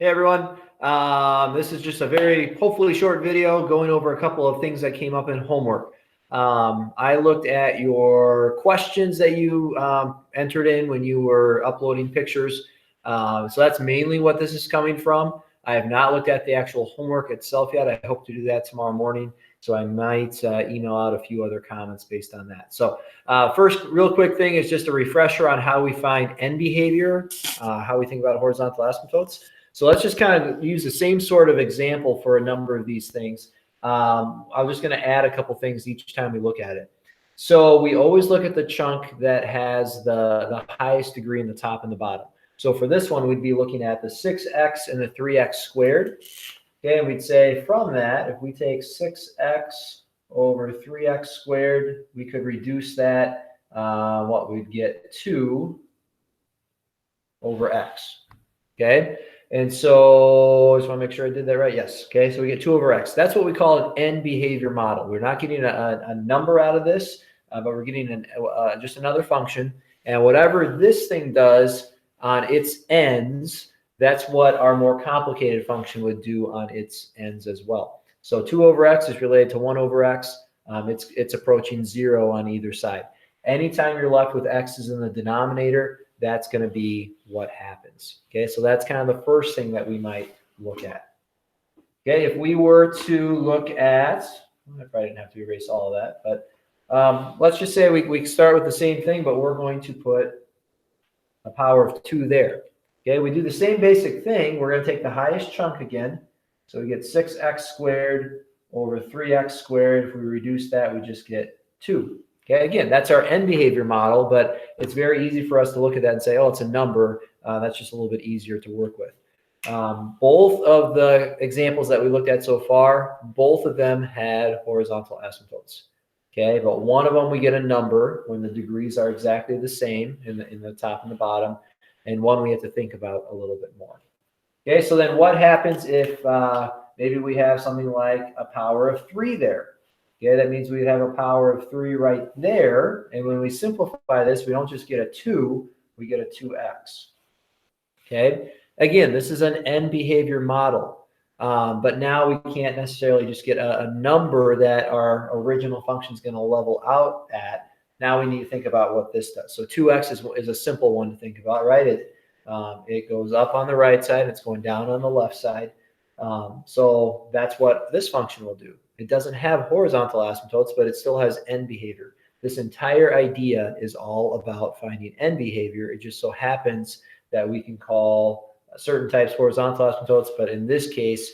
Hey everyone, this is just a very hopefully short video going over a couple of things that came up in homework. I looked at your questions that you entered in when you were uploading pictures. So that's mainly what this is coming from. I have not looked at the actual homework itself yet. I hope to do that tomorrow morning. So I might email out a few other comments based on that. So first, real quick thing is just a refresher on how we find end behavior, how we think about horizontal asymptotes. So let's just kind of use the same sort of example for a number of these things. I'm just going to add a couple things each time we look at it. So we always look at the chunk that has the highest degree in the top and the bottom. So for this one, we'd be looking at the 6x and the 3x squared. Okay, and we'd say from that, if we take 6x over 3x squared, we could reduce that, what we'd get 2 over x. Okay. And so I just want to make sure I did that right. Yes. Okay. So we get 2 over x. That's what we call an end behavior model. We're not getting a number out of this, but we're getting just another function. And whatever this thing does on its ends, that's what our more complicated function would do on its ends as well. So 2 over x is related to 1 over x. It's approaching 0 on either side. Anytime you're left with x's in the denominator, that's going to be what happens. Okay, so that's kind of the first thing that we might look at. Okay, if we were to look at, I probably didn't have to erase all of that, but let's just say we start with the same thing, but we're going to put a power of 2 there. Okay, we do the same basic thing. We're going to take the highest chunk again. So we get 6x squared over 3x squared. If we reduce that, we just get 2. Okay, again, that's our end behavior model, but it's very easy for us to look at that and say, oh, it's a number. That's just a little bit easier to work with. Both of the examples that we looked at so far, both of them had horizontal asymptotes. Okay, but one of them we get a number when the degrees are exactly the same in the top and the bottom, and one we have to think about a little bit more. Okay, so then what happens if maybe we have something like a power of 3 there? Okay, that means we'd have a power of 3 right there. And when we simplify this, we don't just get a 2, we get a 2x. Okay, again, this is an end behavior model. But now we can't necessarily just get a number that our original function is going to level out at. Now we need to think about what this does. So 2x is a simple one to think about, right? It goes up on the right side, it's going down on the left side. So that's what this function will do. It doesn't have horizontal asymptotes, but it still has end behavior. This entire idea is all about finding end behavior. It just so happens that we can call certain types horizontal asymptotes, but in this case,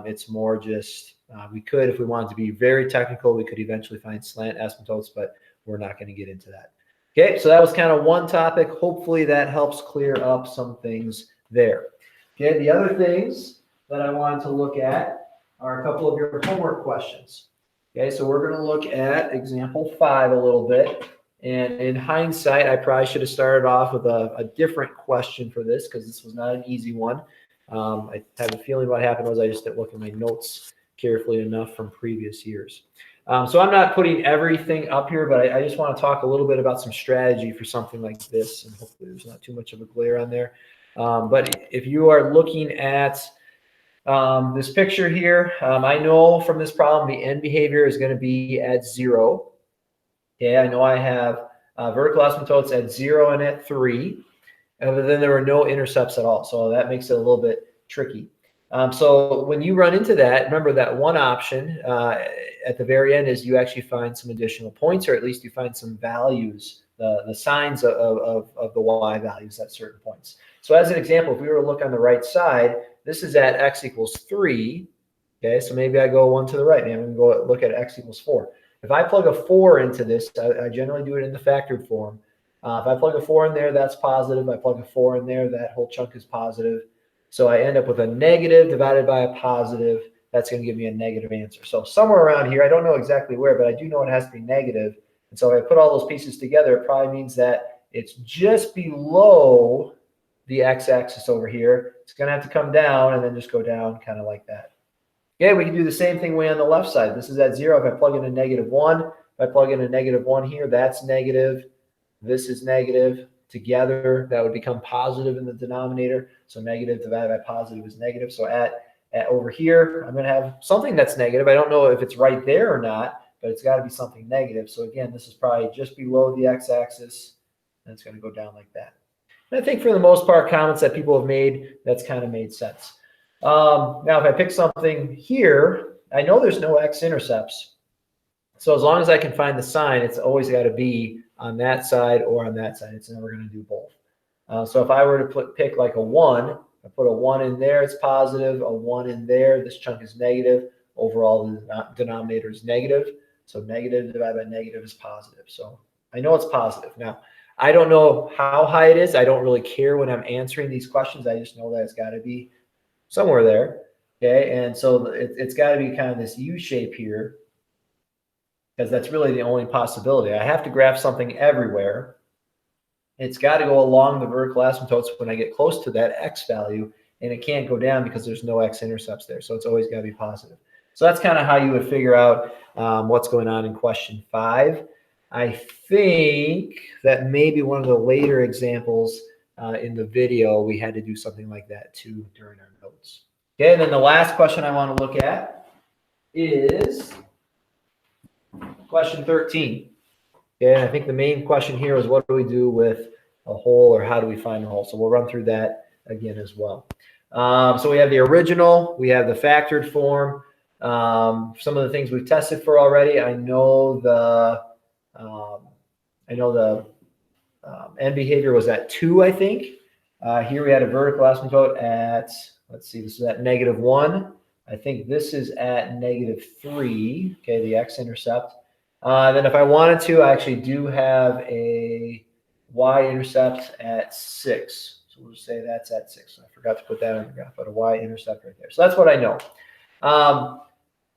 it's more just, we could, if we wanted to be very technical, we could eventually find slant asymptotes, but we're not going to get into that. Okay, so that was kind of one topic. Hopefully that helps clear up some things there. Okay, the other things that I wanted to look at are a couple of your homework questions. Okay, so we're going to look at example 5 a little bit. And in hindsight, I probably should have started off with a different question for this because this was not an easy one. I have a feeling what happened was I just didn't look at my notes carefully enough from previous years. So I'm not putting everything up here, but I just want to talk a little bit about some strategy for something like this. And hopefully there's not too much of a glare on there. But if you are looking at this picture here, I know from this problem, the end behavior is going to be at 0. Okay, I know I have vertical asymptotes at 0 and at 3, but then there were no intercepts at all. So that makes it a little bit tricky. So when you run into that, remember that one option at the very end is you actually find some additional points, or at least you find some values, the signs of the y values at certain points. So as an example, if we were to look on the right side, this is at x equals 3. Okay, so maybe I go 1 to the right. Maybe I'm going to go look at x equals 4. If I plug a 4 into this, I generally do it in the factored form. If I plug a 4 in there, that's positive. I plug a 4 in there, that whole chunk is positive. So I end up with a negative divided by a positive. That's going to give me a negative answer. So somewhere around here, I don't know exactly where, but I do know it has to be negative. And so if I put all those pieces together, it probably means that it's just below the x-axis over here. It's going to have to come down and then just go down kind of like that. Okay, we can do the same thing way on the left side. This is at 0. If I plug in a -1, if I plug in a -1 here, that's negative. This is negative. together, that would become positive in the denominator. So negative divided by positive is negative. So at over here, I'm going to have something that's negative. I don't know if it's right there or not, but it's got to be something negative. So again, this is probably just below the x-axis, and it's going to go down like that. And I think for the most part, comments that people have made, that's kind of made sense. Now, if I pick something here, I know there's no x-intercepts. So as long as I can find the sign, it's always got to be on that side or on that side. It's never going to do both. So if I were to pick like a 1, I put a 1 in there, it's positive, a 1 in there, this chunk is negative. Overall, the denominator is negative. So negative divided by negative is positive. So I know it's positive. Now, I don't know how high it is. I don't really care when I'm answering these questions. I just know that it's got to be somewhere there. Okay, and so it's got to be kind of this U shape here, because that's really the only possibility. I have to graph something everywhere. It's got to go along the vertical asymptotes when I get close to that x value, and it can't go down because there's no x-intercepts there. So it's always got to be positive. So that's kind of how you would figure out what's going on in question 5. I think that maybe one of the later examples in the video, we had to do something like that too during our notes. Okay, and then the last question I want to look at is question 13. Okay, and I think the main question here is what do we do with a hole, or how do we find a hole? So we'll run through that again as well. So we have the original, we have the factored form. Some of the things we've tested for already. I know the end behavior was at 2, I think. Here we had a vertical asymptote at, let's see, this is at -1. I think this is at -3, okay, the x-intercept. Then if I wanted to, I actually do have a y-intercept at 6. So we'll just say that's at 6. I forgot to put that on the graph, but a y-intercept right there. So that's what I know.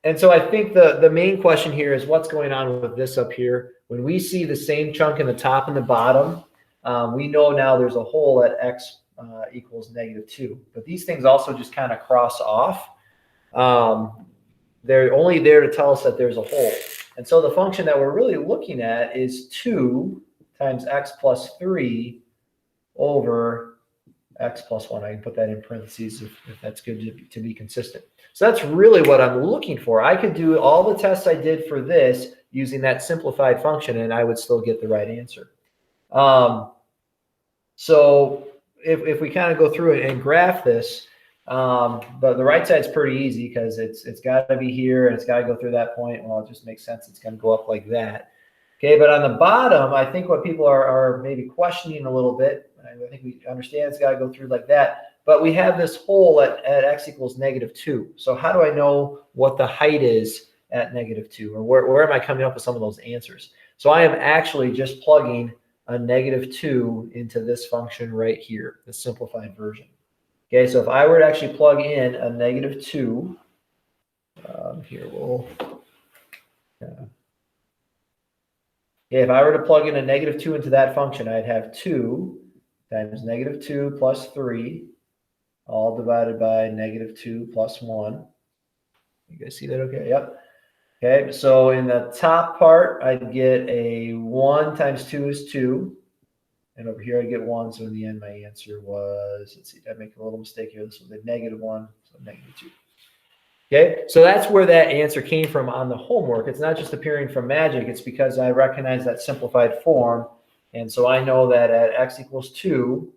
And so I think the main question here is what's going on with this up here. When we see the same chunk in the top and the bottom, we know now there's a hole at x equals -2. But these things also just kind of cross off. They're only there to tell us that there's a hole. And so the function that we're really looking at is 2 times x plus 3 over x plus 1. I can put that in parentheses if that's good to be consistent. So that's really what I'm looking for. I could do all the tests I did for this using that simplified function, and I would still get the right answer. So if we kind of go through it and graph this, the right side's pretty easy because it's got to be here and it's got to go through that point. Well, it just makes sense. It's going to go up like that. Okay, but on the bottom, I think what people are maybe questioning a little bit, I think we understand it's got to go through like that, but we have this hole at x equals -2. So how do I know what the height is at -2, or where am I coming up with some of those answers? So I am actually just plugging a -2 into this function right here, the simplified version. Okay, so if I were to actually plug in a -2, here we'll, okay, if I were to plug in a -2 into that function, I'd have 2 times -2 plus 3, all divided by -2 plus 1. You guys see that okay? Yep. Okay, so in the top part, I'd get a 1 times 2 is 2. And over here, I'd get 1. So in the end, my answer was, let's see, did I make a little mistake here? This was a -1, so -2. Okay, so that's where that answer came from on the homework. It's not just appearing from magic. It's because I recognize that simplified form. And so I know that at x equals -2,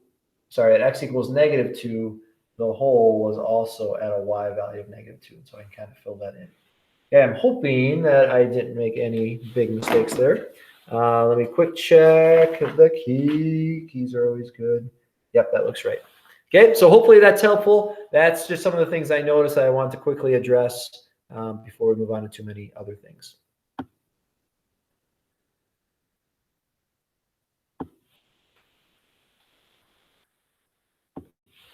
the hole was also at a y value of -2. So I can kind of fill that in. Okay, I'm hoping that I didn't make any big mistakes there. Let me quick check the key. Keys are always good. Yep, that looks right. Okay, so hopefully that's helpful. That's just some of the things I noticed that I want to quickly address before we move on to too many other things.